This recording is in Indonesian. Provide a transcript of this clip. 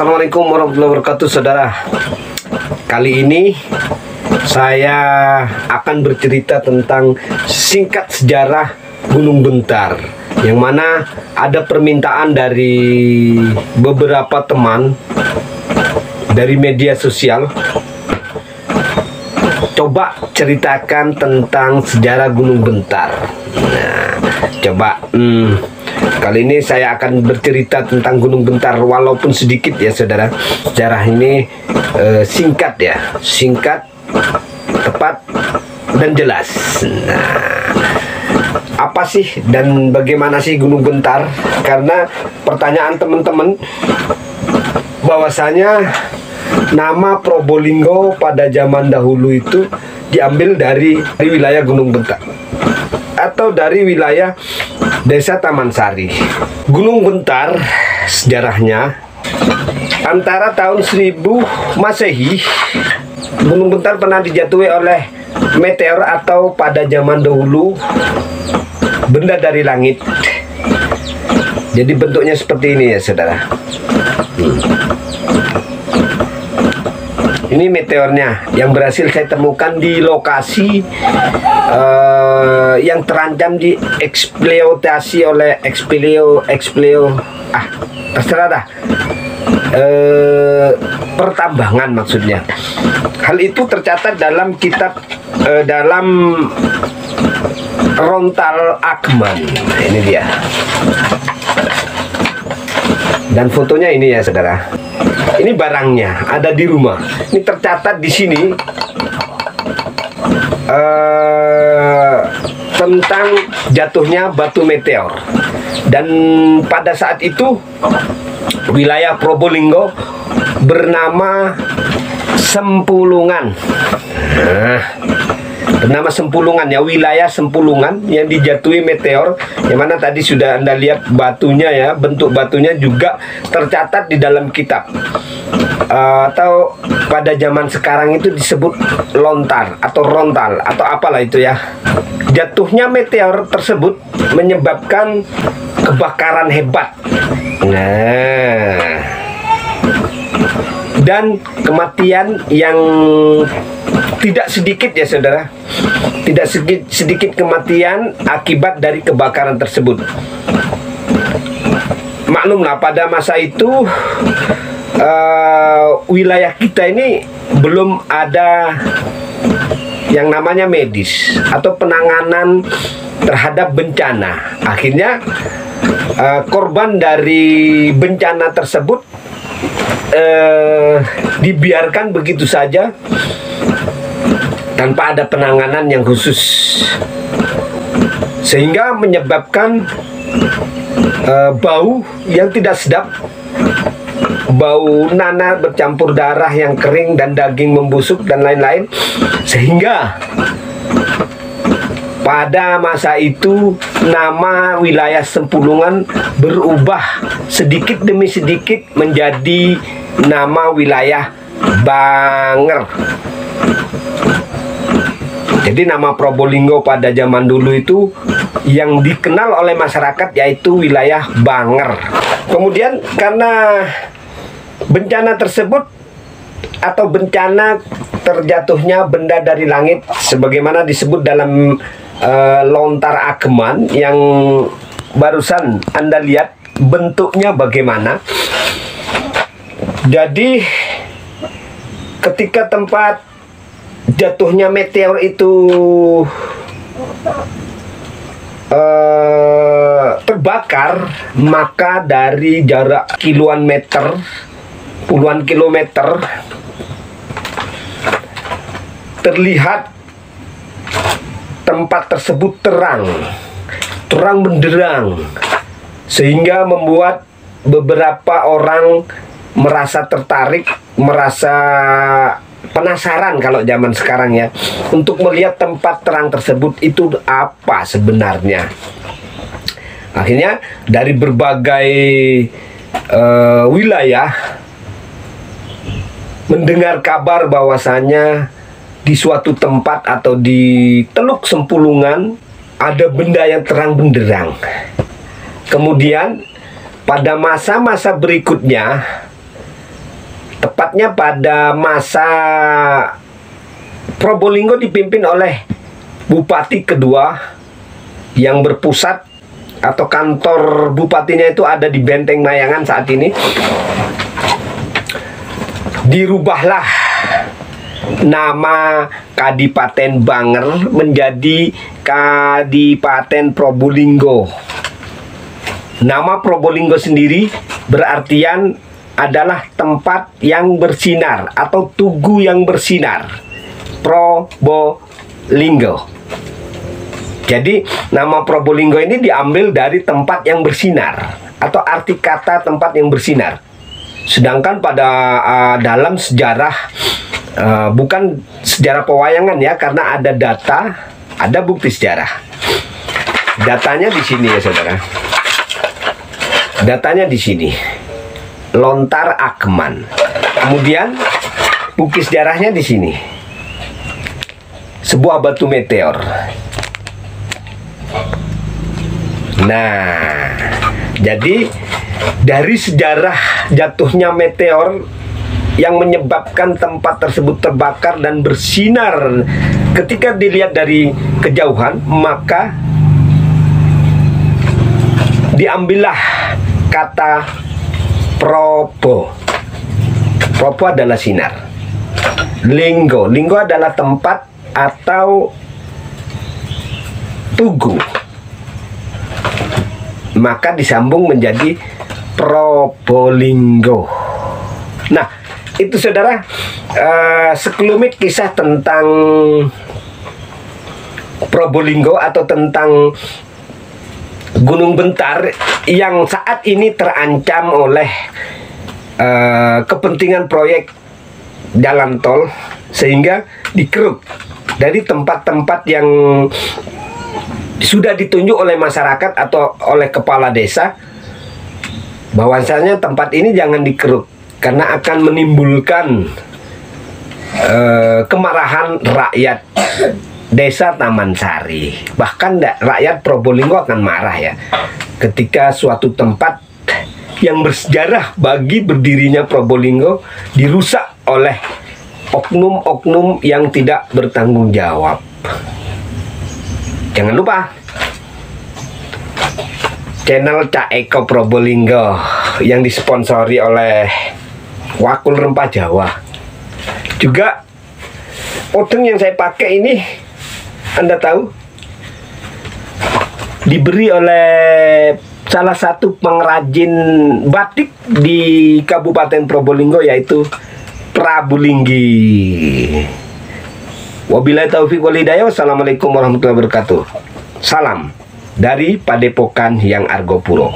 Assalamualaikum warahmatullahi wabarakatuh, saudara. Kali ini saya akan bercerita tentang singkat sejarah Gunung Bentar, yang mana ada permintaan dari beberapa teman dari media sosial. Coba ceritakan tentang sejarah Gunung Bentar. Nah, coba kali ini saya akan bercerita tentang Gunung Bentar, walaupun sedikit ya saudara. Sejarah ini singkat ya, singkat, tepat, dan jelas. Nah, apa sih dan bagaimana sih Gunung Bentar? Karena pertanyaan teman-teman bahwasanya nama Probolinggo pada zaman dahulu itu diambil dari wilayah Gunung Bentar atau dari wilayah Desa Taman Sari. Gunung Bentar sejarahnya antara tahun 1000 Masehi. Gunung Bentar pernah dijatuhi oleh meteor atau pada zaman dahulu benda dari langit. Jadi bentuknya seperti ini ya saudara. Ini meteornya yang berhasil saya temukan di lokasi yang terancam dieksploitasi oleh terserah dah, pertambangan maksudnya. Hal itu tercatat dalam kitab dalam Rontal Akman. Nah, ini dia. Dan fotonya ini ya saudara. Ini barangnya ada di rumah. Ini tercatat di sini tentang jatuhnya batu meteor. Dan pada saat itu wilayah Probolinggo bernama Sempulungan. Bernama Sempulungan ya, wilayah Sempulungan yang dijatuhi meteor, yang mana tadi sudah Anda lihat batunya ya, bentuk batunya juga tercatat di dalam kitab, atau pada zaman sekarang itu disebut lontar atau rontal atau apalah itu ya. Jatuhnya meteor tersebut menyebabkan kebakaran hebat. Nah, dan kematian yang tidak sedikit ya saudara. Tidak sedikit kematian akibat dari kebakaran tersebut. Maklumlah pada masa itu wilayah kita ini belum ada yang namanya medis atau penanganan terhadap bencana. Akhirnya korban dari bencana tersebut dibiarkan begitu saja tanpa ada penanganan yang khusus, sehingga menyebabkan bau yang tidak sedap, bau nanah bercampur darah yang kering dan daging membusuk dan lain-lain, sehingga pada masa itu nama wilayah Sempulungan berubah sedikit demi sedikit menjadi nama wilayah Banger. Jadi nama Probolinggo pada zaman dulu itu yang dikenal oleh masyarakat yaitu wilayah Banger. Kemudian karena bencana tersebut atau bencana terjatuhnya benda dari langit sebagaimana disebut dalam lontar Akman yang barusan Anda lihat bentuknya bagaimana. Jadi ketika tempat jatuhnya meteor itu terbakar, maka dari jarak kiloan meter, puluhan kilometer, terlihat tempat tersebut terang benderang, sehingga membuat beberapa orang merasa tertarik, merasa penasaran kalau zaman sekarang ya, untuk melihat tempat terang tersebut itu apa sebenarnya. Akhirnya dari berbagai wilayah mendengar kabar bahwasanya di suatu tempat atau di Teluk Sempulungan ada benda yang terang benderang. Kemudian pada masa-masa berikutnya tepatnya pada masa Probolinggo dipimpin oleh bupati kedua yang berpusat atau kantor bupatinya itu ada di Benteng Mayangan saat ini. Dirubahlah nama Kadipaten Banger menjadi Kadipaten Probolinggo. Nama Probolinggo sendiri berartian adalah tempat yang bersinar atau tugu yang bersinar. Probolinggo. Jadi nama Probolinggo ini diambil dari tempat yang bersinar atau arti kata tempat yang bersinar. Sedangkan pada dalam sejarah, bukan sejarah pewayangan ya, karena ada data, ada bukti sejarah. Datanya di sini ya saudara. Datanya di sini. Lontar Akman. Kemudian bukti sejarahnya di sini. Sebuah batu meteor. Nah, jadi dari sejarah jatuhnya meteor yang menyebabkan tempat tersebut terbakar dan bersinar ketika dilihat dari kejauhan, maka diambillah kata Probo. Probo adalah sinar. Linggo. Linggo adalah tempat atau tugu. Maka disambung menjadi Probolinggo. Nah, itu saudara, sekelumit kisah tentang Probolinggo atau tentang Gunung Bentar yang saat ini terancam oleh kepentingan proyek jalan tol, sehingga dikeruk dari tempat-tempat yang sudah ditunjuk oleh masyarakat atau oleh kepala desa, bahwasanya tempat ini jangan dikeruk karena akan menimbulkan kemarahan rakyat desa Taman Sari. Bahkan rakyat Probolinggo akan marah ya ketika suatu tempat yang bersejarah bagi berdirinya Probolinggo dirusak oleh oknum-oknum yang tidak bertanggung jawab. Jangan lupa channel Cak Eko Probolinggo yang disponsori oleh Wakul Rempah Jawa. Juga odeng yang saya pakai ini, Anda tahu, diberi oleh salah satu pengrajin batik di Kabupaten Probolinggo, yaitu Prabulinggi. Wabillahi taufiq wal hidayah. Wassalamualaikum warahmatullahi wabarakatuh. Salam dari Padepokan Hyang Argopuro.